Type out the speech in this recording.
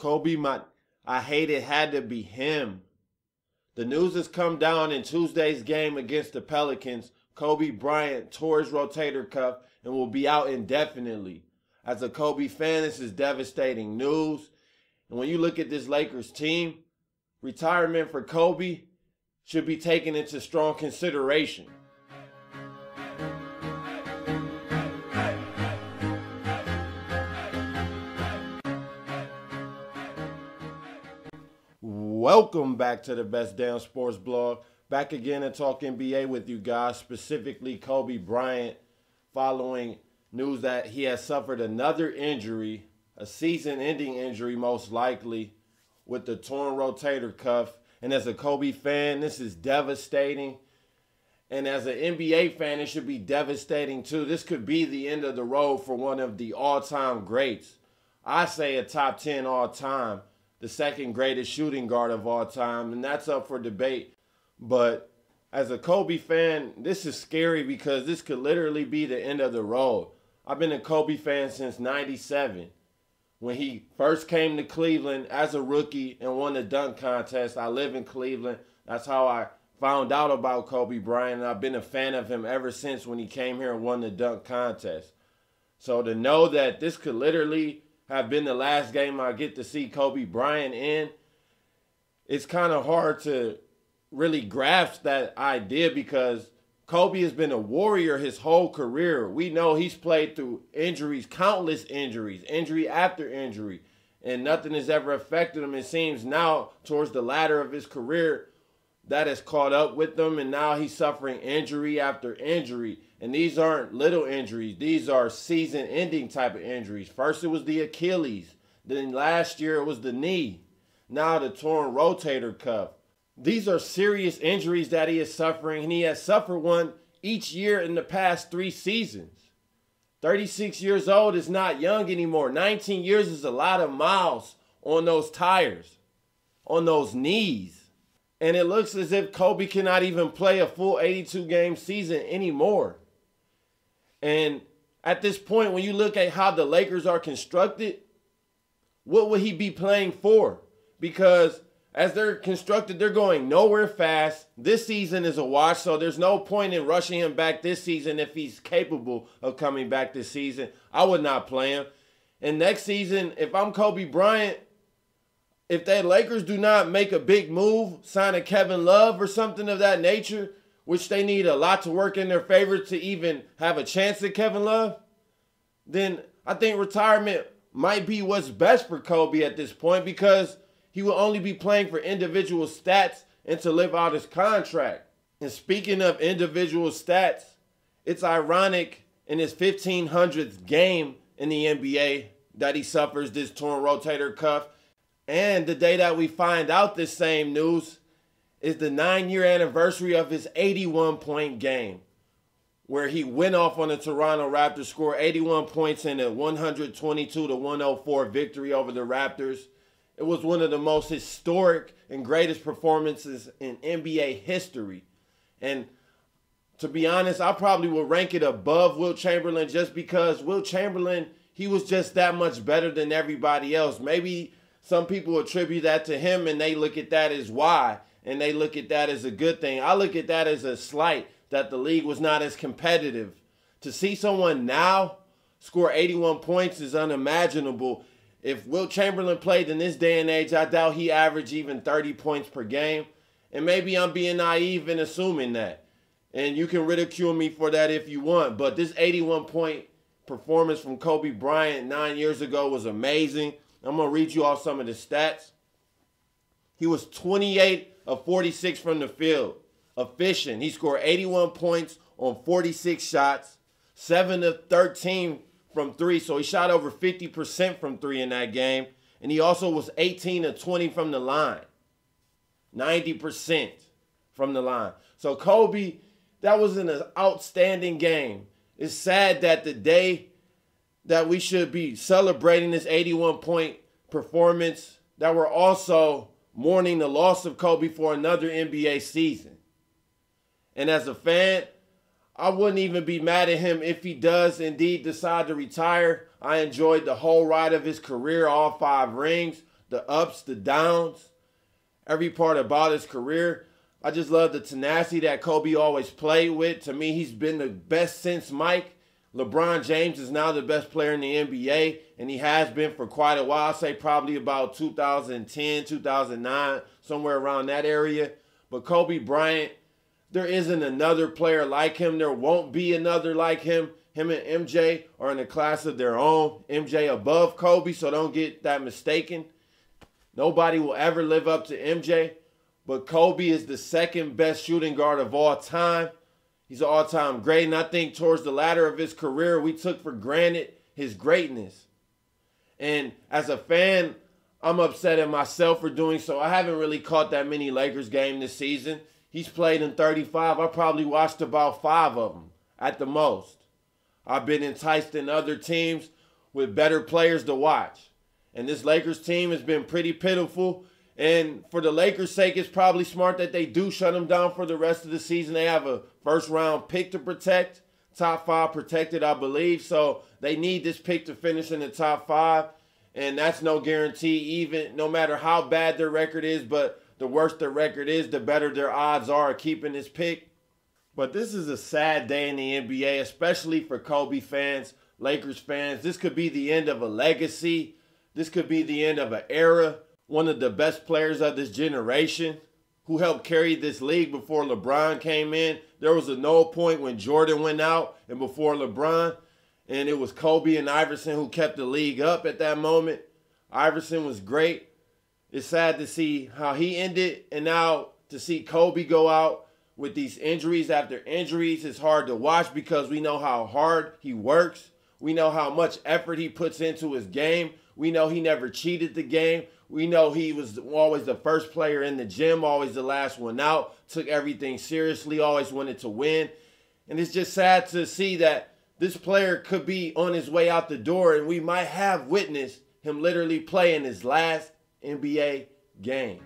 I hate it had to be him. The news has come down in Tuesday's game against the Pelicans. Kobe Bryant tore his rotator cuff and will be out indefinitely. As a Kobe fan, this is devastating news. And when you look at this Lakers team, retirement for Kobe should be taken into strong consideration. Welcome back to the Best Damn Sports Blog. Back again to talk NBA with you guys, specifically Kobe Bryant, following news that he has suffered another injury, a season-ending injury most likely, with the torn rotator cuff. And as a Kobe fan, this is devastating. And as an NBA fan, it should be devastating too. This could be the end of the road for one of the all-time greats. I say a top 10 all-time. The second greatest shooting guard of all time, and that's up for debate. But as a Kobe fan, this is scary because this could literally be the end of the road. I've been a Kobe fan since '97. When he first came to Cleveland as a rookie and won the dunk contest. I live in Cleveland. That's how I found out about Kobe Bryant, and I've been a fan of him ever since when he came here and won the dunk contest. So to know that this could literally have been the last game I get to see Kobe Bryant in, it's kind of hard to really grasp that idea because Kobe has been a warrior his whole career. We know he's played through injuries, countless injuries, injury after injury, and nothing has ever affected him. It seems now towards the latter of his career that has caught up with him, and now he's suffering injury after injury. And these aren't little injuries. These are season-ending type of injuries. First, it was the Achilles. Then last year, it was the knee. Now, the torn rotator cuff. These are serious injuries that he is suffering, and he has suffered one each year in the past 3 seasons. 36 years old is not young anymore. 19 years is a lot of miles on those tires, on those knees. And it looks as if Kobe cannot even play a full 82-game season anymore. And at this point, when you look at how the Lakers are constructed, what would he be playing for? Because as they're constructed, they're going nowhere fast. This season is a wash, so there's no point in rushing him back this season if he's capable of coming back this season. I would not play him. And next season, if I'm Kobe Bryant, if the Lakers do not make a big move, sign a Kevin Love or something of that nature, which they need a lot to work in their favor to even have a chance at Kevin Love, then I think retirement might be what's best for Kobe at this point because he will only be playing for individual stats and to live out his contract. And speaking of individual stats, it's ironic in his 1500th game in the NBA that he suffers this torn rotator cuff. And the day that we find out this same news is the 9-year anniversary of his 81-point game, where he went off on the Toronto Raptors, scored 81 points in a 122-104 victory over the Raptors. It was one of the most historic and greatest performances in NBA history. And to be honest, I probably would rank it above Wilt Chamberlain just because Wilt Chamberlain, he was just that much better than everybody else. Maybe some people attribute that to him and they look at that as why. And they look at that as a good thing. I look at that as a slight that the league was not as competitive. To see someone now score 81 points is unimaginable. If Wilt Chamberlain played in this day and age, I doubt he averaged even 30 points per game. And maybe I'm being naive in assuming that. And you can ridicule me for that if you want. But this 81-point performance from Kobe Bryant 9 years ago was amazing. I'm going to read you off some of the stats. He was 28 of 46 from the field. Efficient. He scored 81 points on 46 shots. 7 of 13 from 3. So he shot over 50% from 3 in that game. And he also was 18 of 20 from the line. 90% from the line. So Kobe, that was an outstanding game. It's sad that the day that we should be celebrating this 81-point performance, that we're also mourning the loss of Kobe for another NBA season. And as a fan, I wouldn't even be mad at him if he does indeed decide to retire. I enjoyed the whole ride of his career, all 5 rings. the ups, the downs, every part about his career. I just love the tenacity that Kobe always played with. To me, he's been the best since Mike. LeBron James is now the best player in the NBA, and he has been for quite a while. I'd say probably about 2010, 2009, somewhere around that area. But Kobe Bryant, there isn't another player like him. There won't be another like him. Him and MJ are in a class of their own. MJ above Kobe, so don't get that mistaken. Nobody will ever live up to MJ, but Kobe is the second best shooting guard of all time. He's an all-time great, and I think towards the latter of his career, we took for granted his greatness. And as a fan, I'm upset at myself for doing so. I haven't really caught that many Lakers games this season. He's played in 35. I probably watched about 5 of them at the most. I've been enticed in other teams with better players to watch. And this Lakers team has been pretty pitiful. And for the Lakers' sake, it's probably smart that they do shut him down for the rest of the season. They have a first-round pick to protect, top 5 protected, I believe. So they need this pick to finish in the top 5. And that's no guarantee, even no matter how bad their record is. But the worse their record is, the better their odds are of keeping this pick. But this is a sad day in the NBA, especially for Kobe fans, Lakers fans. This could be the end of a legacy. This could be the end of an era. One of the best players of this generation who helped carry this league before LeBron came in. There was a no point when Jordan went out and before LeBron, and it was Kobe and Iverson who kept the league up at that moment. Iverson was great. It's sad to see how he ended, and now to see Kobe go out with these injuries after injuries. It's hard to watch because we know how hard he works. We know how much effort he puts into his game. We know he never cheated the game. We know he was always the first player in the gym, always the last one out, took everything seriously, always wanted to win. And it's just sad to see that this player could be on his way out the door, and we might have witnessed him literally playing his last NBA game.